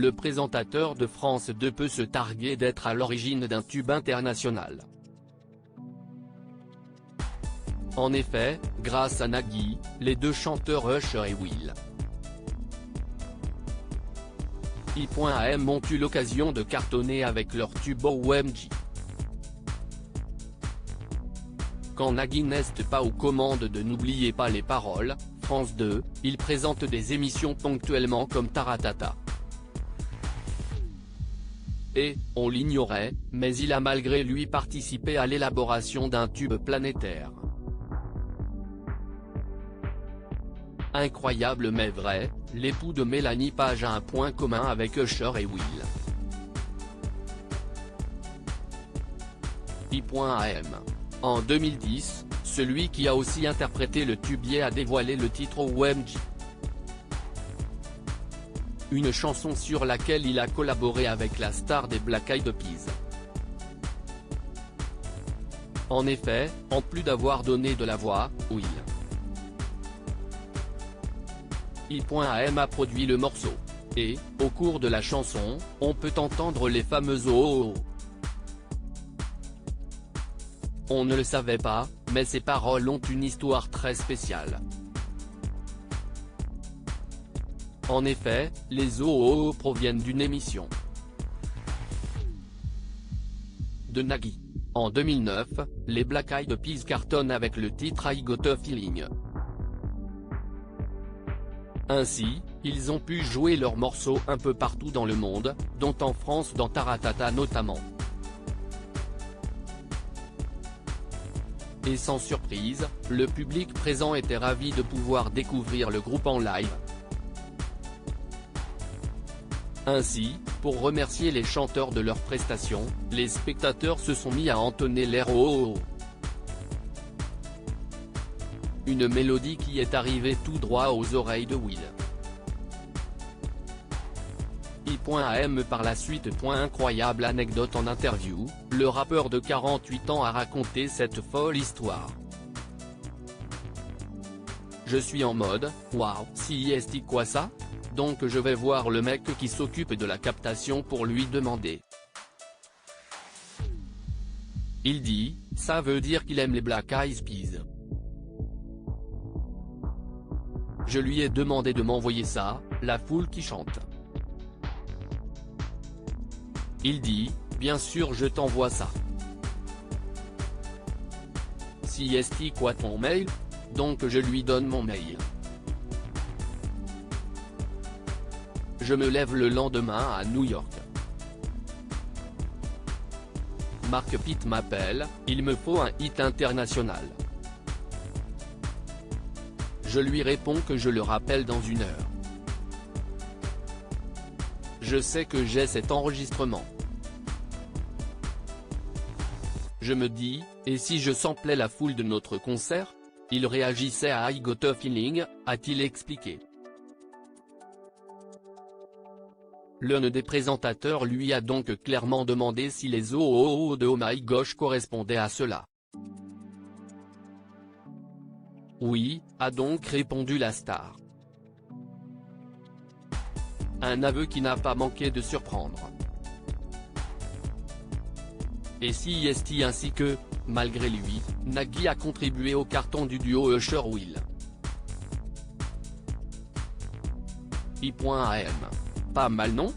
le présentateur de France 2 peut se targuer d'être à l'origine d'un tube international. En effet, grâce à Nagui, les deux chanteurs Usher et Will I.am ont eu l'occasion de cartonner avec leur tube OMG. Quand Nagui n'est pas aux commandes de N'oubliez pas les paroles, France 2, il présente des émissions ponctuellement comme Taratata. Et, on l'ignorait, mais il a malgré lui participé à l'élaboration d'un tube planétaire. Incroyable mais vrai, l'époux de Mélanie Page a un point commun avec Usher et Will I.am. En 2010, celui qui a aussi interprété le tubier a dévoilé le titre OMG. Une chanson sur laquelle il a collaboré avec la star des Black Eyed Peas. En effet, en plus d'avoir donné de la voix, Will I.am a produit le morceau. Et, au cours de la chanson, on peut entendre les fameux oh oh oh. On ne le savait pas, mais ces paroles ont une histoire très spéciale. En effet, les oh oh oh proviennent d'une émission de Nagui. En 2009, les Black Eyed Peas cartonnent avec le titre I Got a Feeling. Ainsi, ils ont pu jouer leurs morceaux un peu partout dans le monde, dont en France dans Taratata notamment. Et sans surprise, le public présent était ravi de pouvoir découvrir le groupe en live. Ainsi, pour remercier les chanteurs de leur prestation, les spectateurs se sont mis à entonner l'air oh oh oh. Une mélodie qui est arrivée tout droit aux oreilles de Will I.am par la suite. Incroyable anecdote en interview, le rappeur de 48 ans a raconté cette folle histoire. Je suis en mode, waouh, si est quoi ça? Donc je vais voir le mec qui s'occupe de la captation pour lui demander. Il dit, ça veut dire qu'il aime les Black Eyed Peas. Je lui ai demandé de m'envoyer ça, la foule qui chante. Il dit, bien sûr je t'envoie ça. Si est quoi ton mail? Donc je lui donne mon mail. Je me lève le lendemain à New York. Mark Pitt m'appelle, il me faut un hit international. Je lui réponds que je le rappelle dans 1 heure. Je sais que j'ai cet enregistrement. Je me dis, et si je samplais la foule de notre concert? Il réagissait à I Got a Feeling, a-t-il expliqué. L'un des présentateurs lui a donc clairement demandé si les oh oh oh de Oh My Gosh correspondaient à cela. Oui, a donc répondu la star. Un aveu qui n'a pas manqué de surprendre. Et si est ainsi que, malgré lui, Nagui a contribué au carton du duo Usher-Will I.am. Pas mal non?